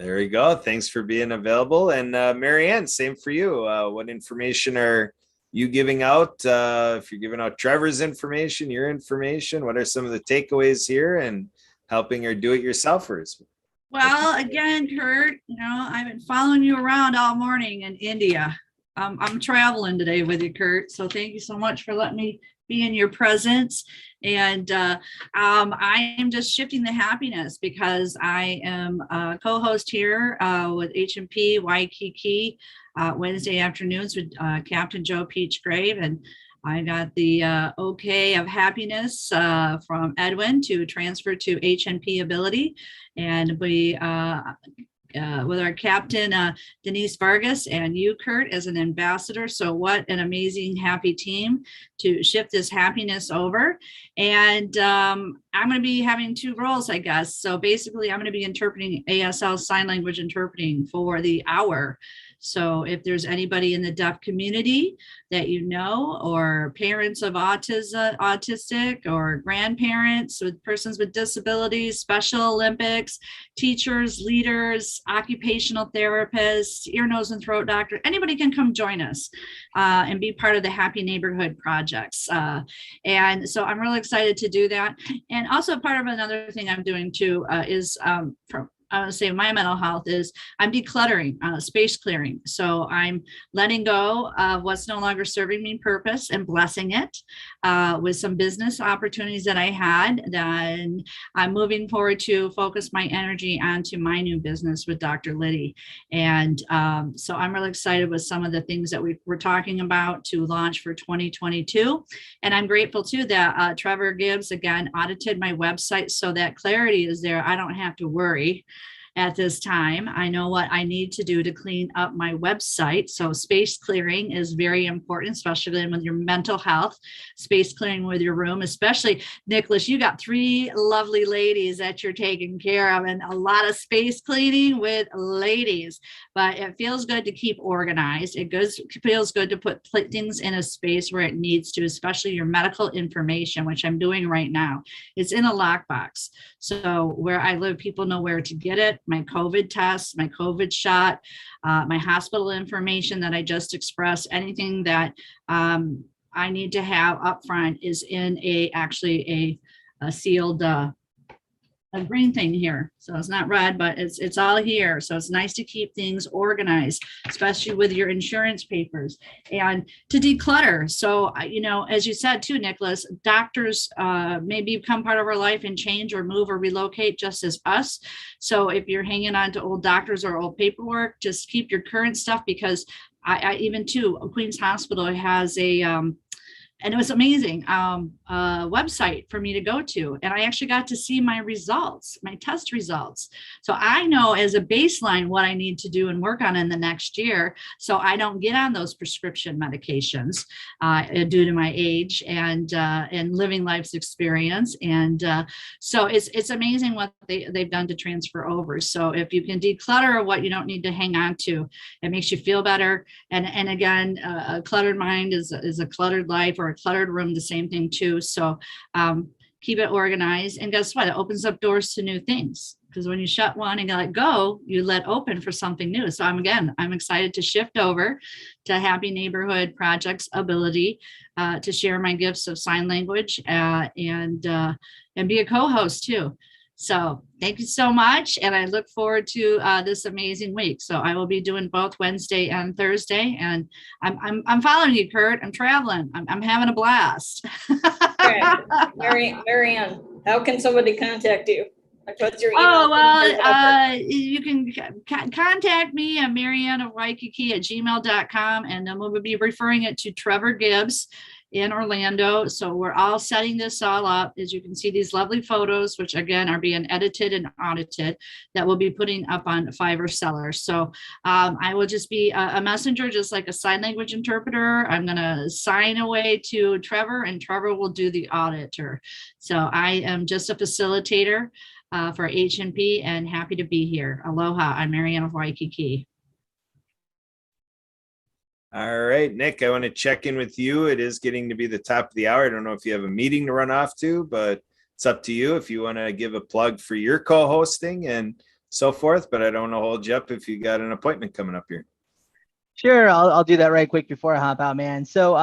Speaker 1: There we go. Thanks for being available. And Marianne, same for you. What information are you giving out? If you're giving out Trevor's information, your information, what are some of the takeaways here and helping our do-it-yourselfers?
Speaker 2: Well, again, Kurt, I've been following you around all morning in India. I'm traveling today with you, Kurt. So thank you so much for letting me be in your presence. And I am just shifting the happiness because I am a co-host here with H&P Waikiki Wednesday afternoons with Captain Joe Peachgrave. And I got the okay of happiness from Edwin to transfer to H&P Ability. And we with our captain, Denise Vargas, and you, Kurt, as an ambassador. So what an amazing, happy team to shift this happiness over. And I'm going to be having two roles, I guess. So basically, I'm going to be interpreting ASL sign language interpreting for the hour. So if there's anybody in the deaf community that you know, or parents of autistic, or grandparents with persons with disabilities, Special Olympics, teachers, leaders, occupational therapists, ear, nose, and throat doctor, anybody can come join us and be part of the Happy Neighborhood projects. And so I'm really excited to do that. And also part of another thing I'm doing too is I would say my mental health is I'm decluttering, space clearing. So I'm letting go of what's no longer serving me purpose and blessing it with some business opportunities that I had. Then I'm moving forward to focus my energy onto my new business with Dr. Liddy. And so I'm really excited with some of the things that we're talking about to launch for 2022. And I'm grateful too that Trevor Gibbs again audited my website so that clarity is there. I don't have to worry at this time. I know what I need to do to clean up my website. So space clearing is very important, especially with your mental health, space clearing with your room, especially Nicholas, you got 3 lovely ladies that you're taking care of, and a lot of space cleaning with ladies, but it feels good to keep organized. It feels good to put things in a space where it needs to, especially your medical information, which I'm doing right now. It's in a lockbox. So where I live, people know where to get it. My COVID test, my COVID shot, my hospital information that I just expressed, anything that I need to have up front is in actually a sealed a green thing here. So it's not red, but it's all here. So it's nice to keep things organized, especially with your insurance papers and to declutter. So, as you said too, Nicholas, doctors maybe become part of our life and change or move or relocate just as us. So if you're hanging on to old doctors or old paperwork, just keep your current stuff, because I even too, Queens Hospital has and it was amazing website for me to go to. And I actually got to see my results, my test results. So I know as a baseline what I need to do and work on in the next year, so I don't get on those prescription medications due to my age and living life's experience. And so it's amazing what they've done to transfer over. So if you can declutter what you don't need to hang on to, it makes you feel better. And again, a cluttered mind is a cluttered life, or a cluttered room, the same thing too. So keep it organized, and guess what? It opens up doors to new things, because when you shut one and you let go, you let open for something new. So I'm excited to shift over to Happy Neighborhood Projects Ability to share my gifts of sign language and be a co-host too. So thank you so much. And I look forward to this amazing week. So I will be doing both Wednesday and Thursday. And I'm following you, Kurt. I'm traveling. I'm having a blast.
Speaker 3: Marianne, how can somebody contact you? What's your email?
Speaker 2: Oh, well, you can contact me at marianneofwaikiki@gmail.com, and then we'll be referring it to Trevor Gibbs in Orlando. So we're all setting this all up. As you can see, these lovely photos, which again are being edited and audited, that we'll be putting up on Fiverr Seller. So I will just be a messenger, just like a sign language interpreter. I'm going to sign away to Trevor, and Trevor will do the auditor. So I am just a facilitator for H&P, and happy to be here. Aloha, I'm Marianne of Waikiki.
Speaker 1: All right, Nick, I want to check in with you. It is getting to be the top of the hour. I don't know if you have a meeting to run off to, but it's up to you if you want to give a plug for your co-hosting and so forth, but I don't want to hold you up if you got an appointment coming up here.
Speaker 4: Sure, I'll do that right quick before I hop out, man. So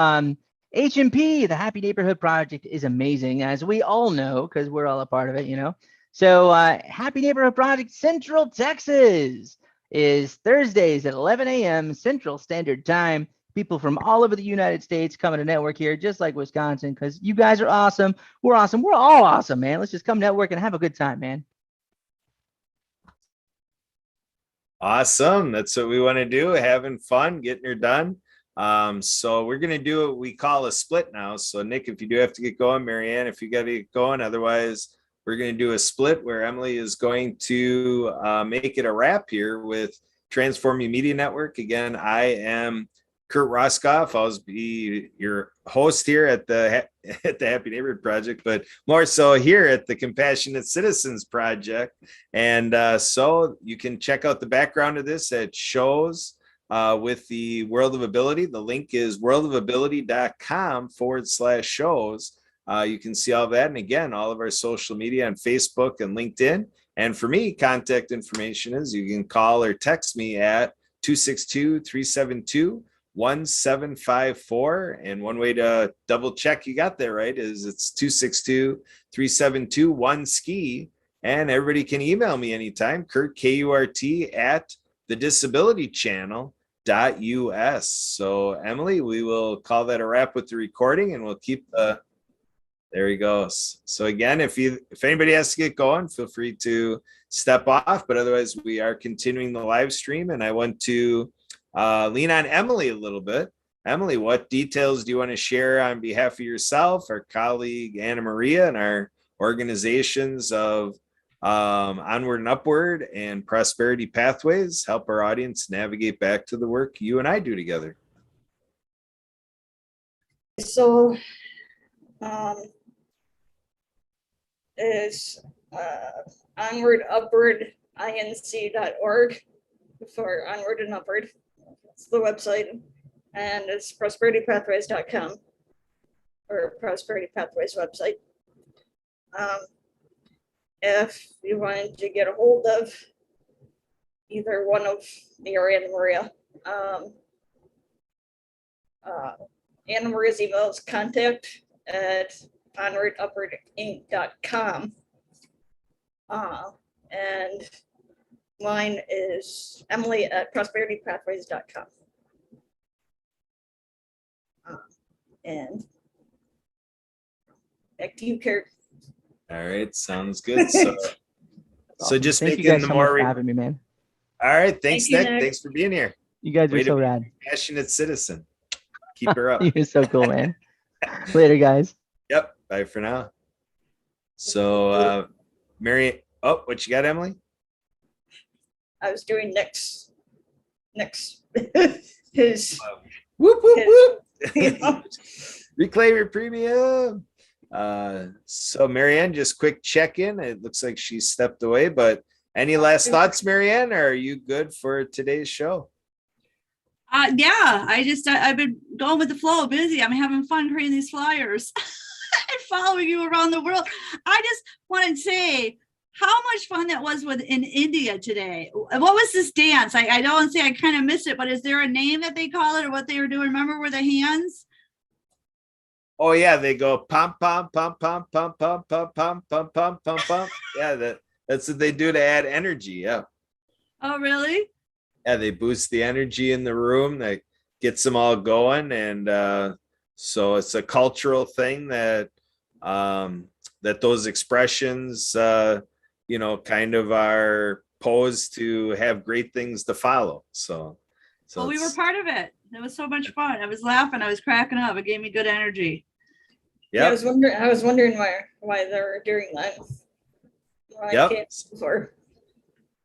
Speaker 4: HMP, the Happy Neighborhood Project, is amazing, as we all know, because we're all a part of it, you know. So Happy Neighborhood Project Central Texas is Thursdays at 11 a.m. Central Standard Time. People from all over the United States coming to network here, just like Wisconsin, because you guys are awesome. We're awesome. We're all awesome, man. Let's just come network and have a good time, man.
Speaker 1: Awesome. That's what we want to do. Having fun, getting her done. So we're going to do what we call a split now. So Nick, if you do have to get going, Marianne, if you got to get going, otherwise we're going to do a split where Emily is going to make it a wrap here with Transform Your Media Network. Again, I am Kurt Roskopf. I'll be your host here at the Happy Neighborhood Project, but more so here at the Compassionate Citizens Project. And so you can check out the background of this at shows with the World of Ability. The link is worldofability.com/shows. You can see all that. And again, all of our social media on Facebook and LinkedIn. And for me, contact information is you can call or text me at 262-372-1754. And one way to double check you got that right is it's 262-372-1SKI. And everybody can email me anytime, Kurt, K-U-R-T, at thedisabilitychannel.us. So Emily, we will call that a wrap with the recording, and we'll keep the, there he goes. So again, if anybody has to get going, feel free to step off, but otherwise we are continuing the live stream, and I want to lean on Emily a little bit. Emily, what details do you want to share on behalf of yourself, our colleague Anna Maria, and our organizations of Onward and Upward and Prosperity Pathways help our audience navigate back to the work you and I do together?
Speaker 3: So is Onward Upward inc.org for Onward and Upward. It's the website, and it's prosperitypathways.com or Prosperity Pathways website. If you wanted to get a hold of either one of me or Anna Maria, Anna Maria's email is contact@onwardupwardinc.com. And mine is emily@prosperitypathways.com. And back to you, Kurt.
Speaker 1: All right, sounds good. So, so just
Speaker 4: Thank you
Speaker 1: making
Speaker 4: guys
Speaker 1: the
Speaker 4: so
Speaker 1: more.
Speaker 4: much for having me, man.
Speaker 1: All right, thanks,
Speaker 3: Thank you,
Speaker 1: Nick.
Speaker 3: Nick.
Speaker 1: Thanks for being here.
Speaker 4: You guys
Speaker 1: Way
Speaker 4: are
Speaker 1: to
Speaker 4: so
Speaker 1: be
Speaker 4: rad.
Speaker 1: a passionate citizen. Keep her up.
Speaker 4: You're so cool, man. Later, guys.
Speaker 1: Yep. Bye for now. So, Mary, oh, what you got, Emily?
Speaker 3: I was doing next his
Speaker 1: Whoop, whoop, whoop.
Speaker 3: you know,
Speaker 1: Reclaim your premium. So Marianne, just quick check-in. It looks like she stepped away, but any last thoughts, Marianne? Or are you good for today's show?
Speaker 2: Yeah, I've been going with the flow, busy. I'm having fun creating these flyers and following you around the world. I just want to say how much fun that was in India today. What was this dance? I don't say I kind of missed it, but is there a name that they call it or what they were doing? Remember with the hands?
Speaker 1: Oh yeah, they go pom pom pom pom pom pom pom pom pom pom pom pom. Yeah, that's what they do to add energy. Yeah.
Speaker 2: Oh, really?
Speaker 1: Yeah, they boost the energy in the room. That gets them all going, and so it's a cultural thing that that those expressions, kind of are posed to have great things to follow. So
Speaker 2: Well, we were part of it. It was so much fun. I was laughing. I was cracking up. It gave me good energy.
Speaker 1: yeah.
Speaker 3: I was wondering why they were doing that.
Speaker 1: Yep.
Speaker 3: For.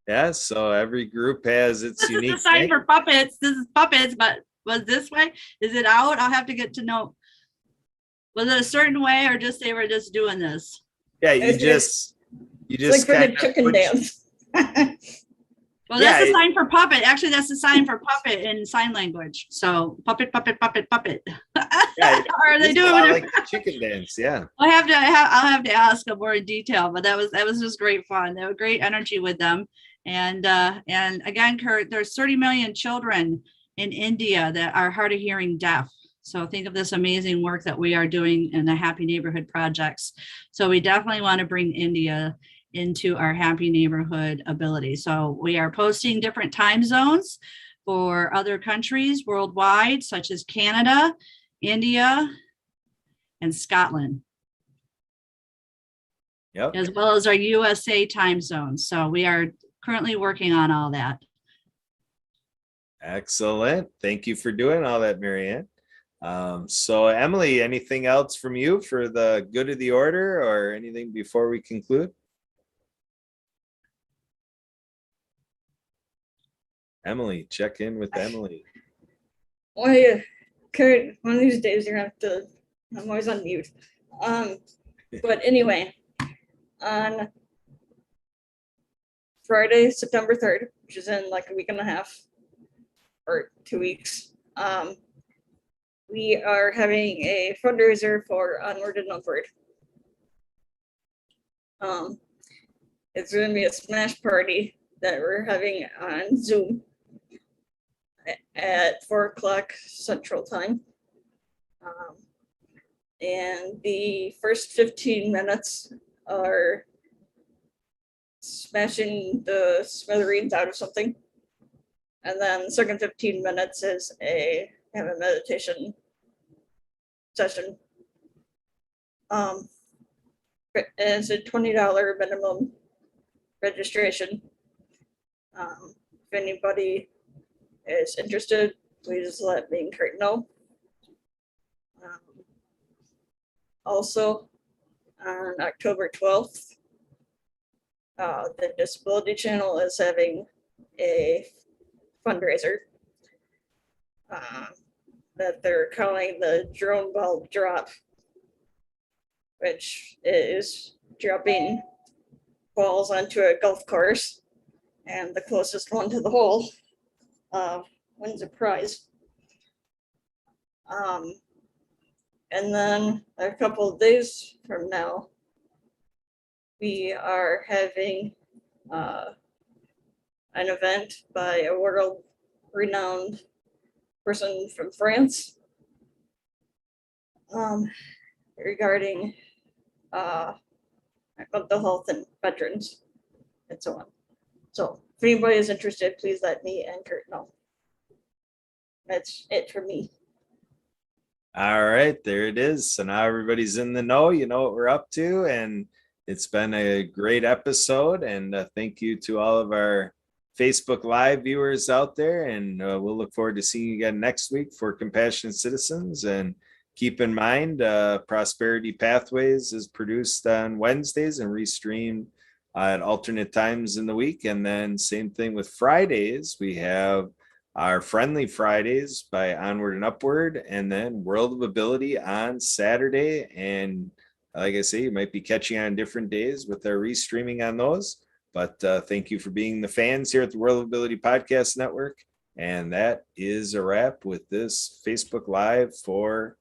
Speaker 1: Yeah, so every group has its
Speaker 2: This
Speaker 1: unique
Speaker 2: is a sign
Speaker 1: thing.
Speaker 2: for puppets. This is puppets, but was this way? Is it out? I'll have to get to know. Was it a certain way or just they were just doing this?
Speaker 1: Yeah, you
Speaker 3: It's
Speaker 1: just
Speaker 3: It's like for the
Speaker 1: kind of
Speaker 3: chicken
Speaker 1: put-
Speaker 3: dance.
Speaker 2: Well,
Speaker 1: Yeah,
Speaker 2: that's a sign for puppet. Actually, that's a sign for puppet in sign language. So puppet, puppet, puppet, puppet.
Speaker 1: Yeah,
Speaker 2: Are they
Speaker 1: it's a
Speaker 2: doing
Speaker 1: lot
Speaker 2: it?
Speaker 1: like the chicken dance? Yeah.
Speaker 2: I'll have to ask them more in detail, but that was just great fun. There was great energy with them. And again, Kurt, there's 30 million children in India that are hard of hearing deaf. So think of this amazing work that we are doing in the Happy Neighborhood projects. So we definitely want to bring India into our Happy Neighborhood ability. So we are posting different time zones for other countries worldwide, such as Canada, India, and Scotland.
Speaker 1: Yep.
Speaker 2: As well as our USA time zones. So we are currently working on all that.
Speaker 1: Excellent. Thank you for doing all that, Marianne. So Emily, anything else from you for the good of the order or anything before we conclude? Emily, check in with Emily.
Speaker 3: Well, yeah, Kurt, one of these days you're gonna have to, I'm always on mute. But anyway, on Friday, September 3rd, which is in like a week and a half or 2 weeks, we are having a fundraiser for Onward and Upward. It's going to be a smash party that we're having on Zoom at 4 o'clock Central Time. And the first 15 minutes are smashing the smithereens out of something. And then the second 15 minutes is a meditation session. It's a $20 minimum registration. If anybody is interested, please let me and Kurt know. Also, on October 12th, the Disability Channel is having a fundraiser that they're calling the Drone Ball Drop, which is dropping balls onto a golf course, and the closest one to the hole wins a prize. And then a couple of days from now, we are having an event by a world-renowned person from France regarding mental health and veterans and so on. So if anybody is interested, please let me and Kurt know. That's it for me.
Speaker 1: All right, there it is. So now everybody's in the know, you know what we're up to, and it's been a great episode. And thank you to all of our Facebook Live viewers out there. And we'll look forward to seeing you again next week for Compassionate Citizens. And keep in mind, Prosperity Pathways is produced on Wednesdays and restreamed at alternate times in the week. And then same thing with Fridays. We have our Friendly Fridays by Onward and Upward, and then World of Ability on Saturday. And like I say, you might be catching on different days with our restreaming on those. But thank you for being the fans here at the World of Ability Podcast Network. And that is a wrap with this Facebook Live for